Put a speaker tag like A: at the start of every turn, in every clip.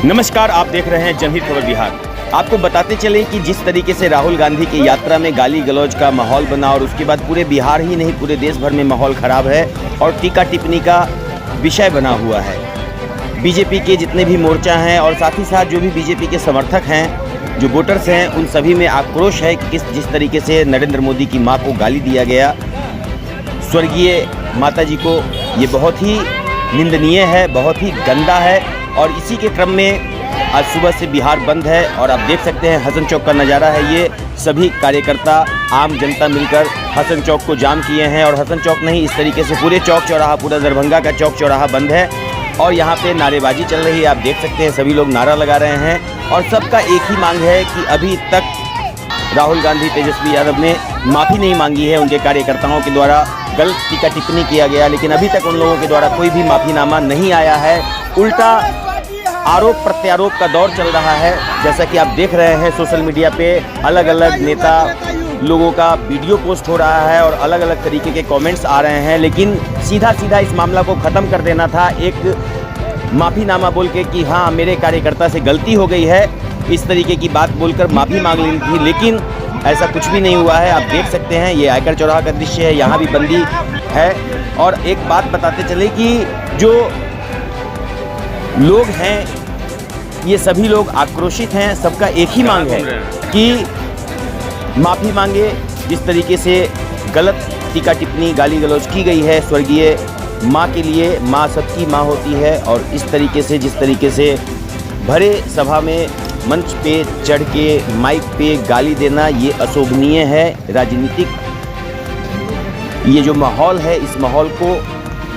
A: नमस्कार, आप देख रहे हैं जनहित खबर बिहार। आपको बताते चले कि जिस तरीके से राहुल गांधी की यात्रा में गाली गलौज का माहौल बना और उसके बाद पूरे बिहार ही नहीं पूरे देश भर में माहौल खराब है और टीका टिप्पणी का विषय बना हुआ है। बीजेपी के जितने भी मोर्चा हैं और साथ ही साथ जो भी बीजेपी के समर्थक हैं, जो वोटर्स हैं, उन सभी में आक्रोश है कि जिस तरीके से नरेंद्र मोदी की माँ को गाली दिया गया, स्वर्गीय माता जी को, ये बहुत ही निंदनीय है, बहुत ही गंदा है। और इसी के क्रम में आज सुबह से बिहार बंद है और आप देख सकते हैं हसन चौक का नज़ारा है। ये सभी कार्यकर्ता, आम जनता मिलकर हसन चौक को जाम किए हैं और हसन चौक नहीं, इस तरीके से पूरे चौक चौराहा, पूरा दरभंगा का चौक चौराहा बंद है और यहाँ पे नारेबाजी चल रही है। आप देख सकते हैं सभी लोग नारा लगा रहे हैं और सबका एक ही मांग है कि अभी तक राहुल गांधी, तेजस्वी यादव ने माफ़ी नहीं मांगी है। उनके कार्यकर्ताओं के द्वारा गलत टीका टिप्पणी किया गया, लेकिन अभी तक उन लोगों के द्वारा कोई भी माफ़ीनामा नहीं आया है। उल्टा आरोप प्रत्यारोप का दौर चल रहा है। जैसा कि आप देख रहे हैं सोशल मीडिया पे अलग अलग नेता लोगों का वीडियो पोस्ट हो रहा है और अलग अलग तरीके के कमेंट्स आ रहे हैं, लेकिन सीधा सीधा इस मामला को ख़त्म कर देना था एक माफ़ीनामा बोल के कि हाँ मेरे कार्यकर्ता से गलती हो गई है, इस तरीके की बात बोलकर माफ़ी मांग ली थी, लेकिन ऐसा कुछ भी नहीं हुआ है। आप देख सकते हैं ये आयकर चौराहा का दृश्य है, यहाँ भी बंदी है। और एक बात बताते चले कि जो लोग हैं ये सभी लोग आक्रोशित हैं, सबका एक ही मांग है कि माफ़ी मांगे। जिस तरीके से गलत टीका टिप्पणी, गाली गलौज की गई है स्वर्गीय माँ के लिए, माँ सबकी माँ होती है, और इस तरीके से जिस तरीके से भरे सभा में मंच पे चढ़ के माइक पे गाली देना, ये अशोभनीय है। राजनीतिक ये जो माहौल है, इस माहौल को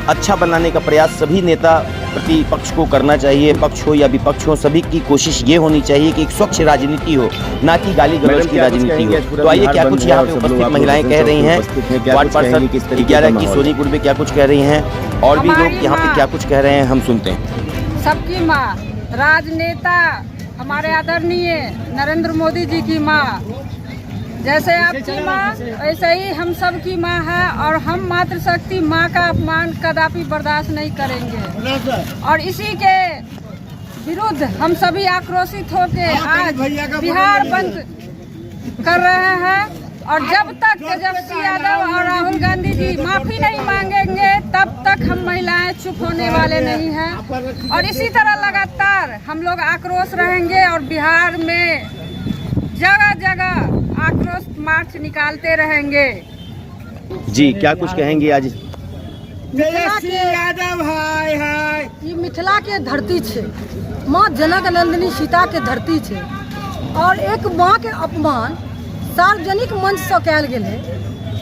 A: अच्छा बनाने का प्रयास सभी नेता प्रतिपक्ष को करना चाहिए। पक्ष हो या विपक्ष हो, सभी की कोशिश ये होनी चाहिए कि एक स्वच्छ राजनीति हो, ना कि गाली गलौज की राजनीति हो। तो आइए क्या कुछ यहाँ पे उपस्थित महिलाएं कह रही हैं, वार्ड पार्षद 11 की सोनीपुर में क्या कुछ कह रही हैं और भी लोग यहाँ पे क्या कुछ कह रहे हैं, हम सुनते हैं।
B: सबकी माँ, राजनेता हमारे आदरणीय नरेंद्र मोदी जी की माँ, जैसे आपकी माँ वैसे ही हम सब की माँ है और हम मातृशक्ति माँ का अपमान कदापि बर्दाश्त नहीं करेंगे। और इसी के विरुद्ध हम सभी आक्रोशित होकर आज बिहार बंद कर रहे हैं। और जब तक तेजस्वी यादव और राहुल गांधी जी माफ़ी नहीं मांगेंगे तब तक हम महिलाएं चुप होने वाले नहीं हैं। और इसी तरह लगातार हम लोग आक्रोश रहेंगे और बिहार में जगह जगह आक्रोश मार्च निकालते रहेंगे।
A: जी क्या कुछ कहेंगे आज?
C: यादव हाय हाय,
D: ये मिथिला के धरती छे, माँ जनक नंदिनी सीता के धरती छे और एक माँ के अपमान सार्वजनिक मंच से कयल गेलै।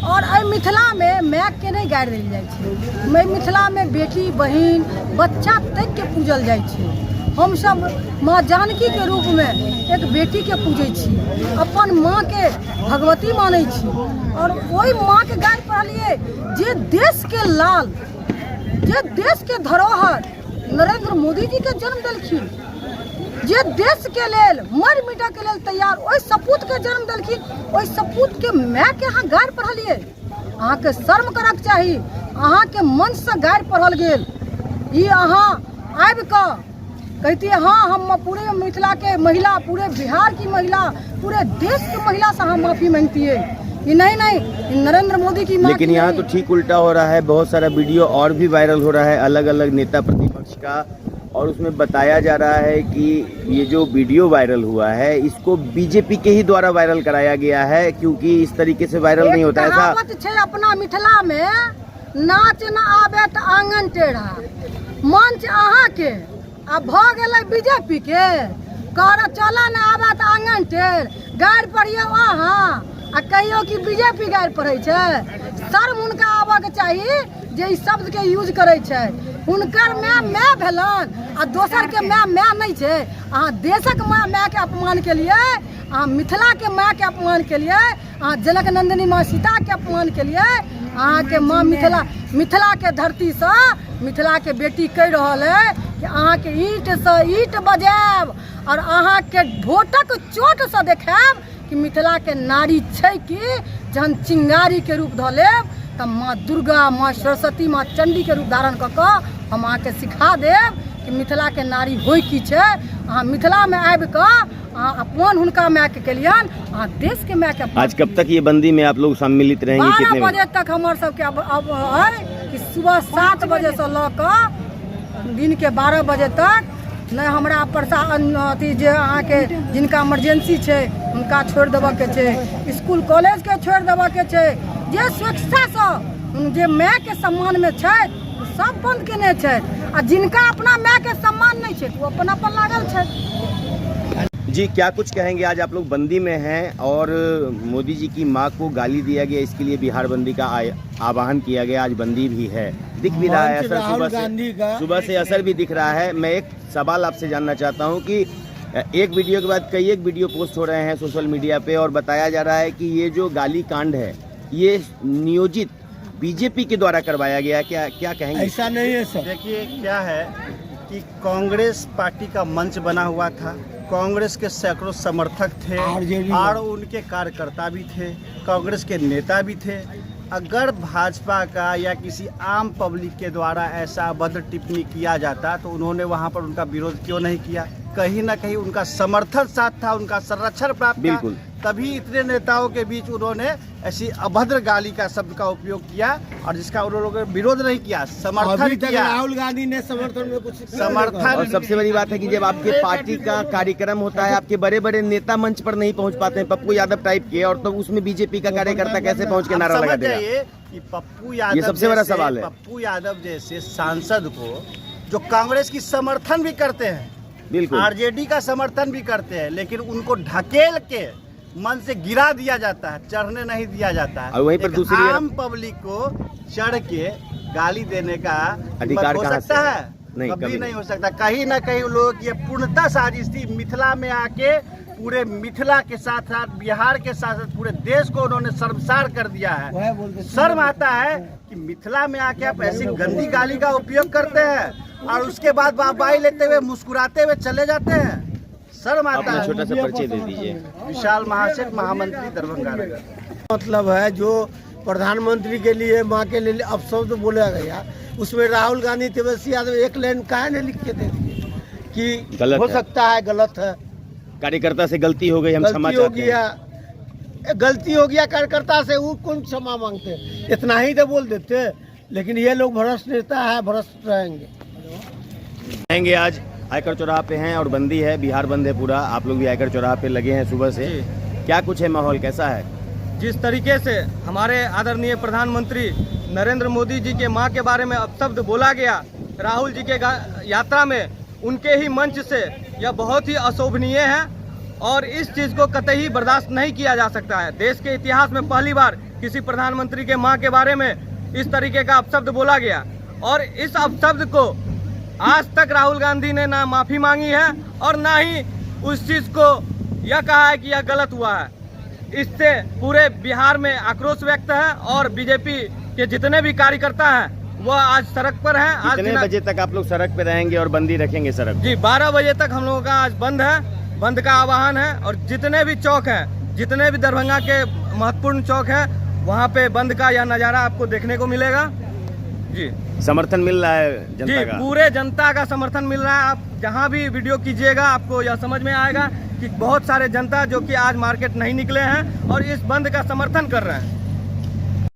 D: और एहि मिथिला में माय के नहीं गाड़ि देल जाइ छै, मिथिला में बेटी बहिन बच्चा तक के पूजल जाइ छै। हम सब माँ जानकी के रूप में एक बेटी के पूजै छी, अपन माँ के भगवती मानै छी। और वही माँ के गाड़ि पढ़लिए जे देश के लाल, जे देश के धरोहर नरेंद्र मोदी जी के जन्म देलखिन, जे देश के लेल मर मिटा के लेल तैयार, ओहि सपूत के जन्म देलखिन, ओहि सपूत के माय के अहाँ गाड़ि पढ़लिए। अहाँ के शर्म करक चाही, अहाँ के मंच से गाड़ि पढ़ल गेल। ई अहाँ आबि कऽ कहती है हाँ हम पूरे मिथिला के महिला, पूरे बिहार की महिला, पूरे देश की महिला से हम माफ़ी मांगती है। ये नहीं नरेंद्र मोदी की माँ।
A: लेकिन यहाँ तो ठीक उल्टा हो रहा है। बहुत सारा वीडियो और भी वायरल हो रहा है अलग अलग नेता प्रतिपक्ष का, और उसमें बताया जा रहा है कि ये जो वीडियो वायरल हुआ है इसको बीजेपी के ही द्वारा वायरल कराया गया है, क्योंकि इस तरीके से वायरल नहीं होता ऐसा।
D: अपना मिथिला में नाच न आबे त आंगन टेढ़ा, मंच अहाँ के अब भ गए बीजेपी के कर चला न आबे त आंगन टेढ़, गाड़ि पढ़ियो अहाँ आ कहियो कि बीजेपी गाड़ि पढ़े छै। शर्म हुनका आबऽ के चाहिए जे ई शब्द के यूज करे छै। हुनकर माय भेलन आ दोसर के माय नहीं छै। अहाँ देशक माय के अपमान के लिए, अहाँ मिथिला के माय के अपमान के लिए, अहाँ जनक नंदिनी माँ सीता के अपमान के लिए, अहाँ के माँ मिथिला के धरती से मिथिला के बेटी कह रहल है कि अहाँ के ईंट से ईंट बजायब और अहाँ के ढोटक चोट से देखायब कि मिथिला के नारी छै कि जहन चिंगारी के रूप धऽ लेब तऽ माँ दुर्गा, माँ सरस्वती, माँ चंडी के रूप धारण कऽ हम अहाँके सिखा देब कि मिथिला के नारी होइ की छै। अहाँ मिथिला में आबि कऽ अहाँ अपन हुनका माय के केलियन, अहाँ देश के माय के।
A: आज कब तक ये बंदी में आप लोग सम्मिलित रहेंगे?
D: 12
A: कितने
D: बजे तक हमार सबके अब है कि सुबह 7 बजे से लऽ कऽ दिन के 12 बजे तक नहीं हमरा प्रशासन अथी जे अहाँके जिनका इमरजेंसी छै हुनका छोड़ि देबऽ के छै, स्कूल कॉलेज के छोड़ि देबऽ के छै, जे स्वेच्छा से जे माय के सम्मान में छै सब बंद केने छै, आ जिनका अपना माय के सम्मान नहीं छै वो अपन अपन लागल छै।
A: जी, क्या कुछ कहेंगे? आज आप लोग बंदी में हैं और मोदी जी की मां को गाली दिया गया, इसके लिए बिहार बंदी का आह्वान किया गया। आज बंदी भी है, दिख भी रहा है असर, सुबह से असर भी दिख रहा है। मैं एक सवाल आपसे जानना चाहता हूं कि एक वीडियो के बाद कई एक वीडियो पोस्ट हो रहे हैं सोशल मीडिया पे और बताया जा रहा है कि ये जो गाली कांड है ये नियोजित बीजेपी के द्वारा करवाया गया, क्या कहेंगे?
C: ऐसा नहीं है सर।
E: देखिए क्या है कि कांग्रेस पार्टी का मंच बना हुआ था, कांग्रेस के सैकड़ों समर्थक थे और उनके कार्यकर्ता भी थे, कांग्रेस के नेता भी थे। अगर भाजपा का या किसी आम पब्लिक के द्वारा ऐसा अभद्र टिप्पणी किया जाता तो उन्होंने वहां पर उनका विरोध क्यों नहीं किया? कहीं ना कहीं उनका समर्थन साथ था, उनका संरक्षण प्राप्त था, तभी इतने नेताओं के बीच उन्होंने ऐसी अभद्र गाली का शब्द का उपयोग किया और जिसका उन्होंने विरोध नहीं किया, समर्थन किया।
C: राहुल गांधी ने समर्थन में कुछ
E: समर्थन।
A: और सबसे बड़ी बात है कि जब आपके पार्टी का कार्यक्रम होता है आपके बड़े बड़े नेता मंच पर नहीं पहुंच पाते हैं, पप्पू यादव टाइप के, और तो उसमें बीजेपी का कार्यकर्ता कैसे पहुंच के नारा लगा देगा?
E: कि पप्पू यादव,
A: ये सबसे बड़ा सवाल है।
E: पप्पू यादव जैसे सांसद को जो कांग्रेस की समर्थन भी करते हैं,
A: बिल्कुल
E: आरजेडी का समर्थन भी करते हैं, लेकिन उनको ढकेल के मन से गिरा दिया जाता है, चढ़ने नहीं दिया जाता है।
A: और वहीं पर दूसरी
E: आम पब्लिक को चढ़ के गाली देने का
A: अधिकार
E: हो
A: कहाँ
E: सकता
A: से?
E: है?
A: नहीं,
E: कभी नहीं हो सकता। कहीं ना कहीं लोगों की पूर्णतः साजिश थी। मिथिला में आके पूरे मिथिला के साथ साथ बिहार के साथ साथ पूरे देश को उन्होंने शर्मसार कर दिया है। शर्म आता है कि मिथिला में आके आप ऐसी गंदी गाली का उपयोग करते हैं और उसके बाद वाहवाही लेते हुए मुस्कुराते हुए चले जाते हैं। शर्म आता है।
A: छोटा सा परिचय दे दीजिए।
E: विशाल महाशेख, महामंत्री दरभंगा नगर।
C: मतलब है जो प्रधानमंत्री के लिए माँ के लिए अपशब्द बोला गया, उसमें राहुल गांधी तेजस्वी यादव एक लाइन काहे नहीं लिख के दे दिए कि
A: गलत
C: हो
A: है।
C: सकता है गलत है,
A: कार्यकर्ता से गलती हो गई, हम क्षमा
C: गलती हो
A: चाहते हैं।
C: गया, गलती हो गया कार्यकर्ता से, वो कौन क्षमा मांगते? इतना ही तो बोल देते। लेकिन ये लोग भ्रष्ट नेता है, भ्रष्ट रहेंगे।
A: आज आयकर चौराहा पे हैं और बंदी है, बिहार बंद है पूरा। आप लोग भी आयकर चौराहा पे लगे हैं सुबह से, क्या कुछ है माहौल, कैसा है?
F: जिस तरीके से हमारे आदरणीय प्रधानमंत्री नरेंद्र मोदी जी के मां के बारे में अपशब्द बोला गया राहुल जी के यात्रा में, उनके ही मंच से, यह बहुत ही अशोभनीय है और इस चीज़ को कतई बर्दाश्त नहीं किया जा सकता है। देश के इतिहास में पहली बार किसी प्रधानमंत्री के मां के बारे में इस तरीके का अपशब्द बोला गया और इस अपशब्द को आज तक राहुल गांधी ने ना माफ़ी मांगी है और ना ही उस चीज़ को यह कहा है कि यह गलत हुआ है। इससे पूरे बिहार में आक्रोश व्यक्त है और बीजेपी के जितने भी कार्यकर्ता हैं वह आज सड़क पर हैं। आज
A: कितने बजे तक आप लोग सड़क पे रहेंगे और बंदी रखेंगे सड़क?
F: जी 12 बजे तक हम लोगों का आज बंद है, बंद का आह्वान है और जितने भी चौक हैं, जितने भी दरभंगा के महत्वपूर्ण चौक हैं, वहाँ पे बंद का यह नज़ारा आपको देखने को मिलेगा। जी
A: समर्थन मिल रहा है जनता का?
F: पूरे जनता का समर्थन मिल रहा है। आप जहाँ भी वीडियो कीजिएगा आपको यह समझ में आएगा कि बहुत सारे जनता जो कि आज मार्केट नहीं निकले हैं और इस बंद का समर्थन कर रहे हैं।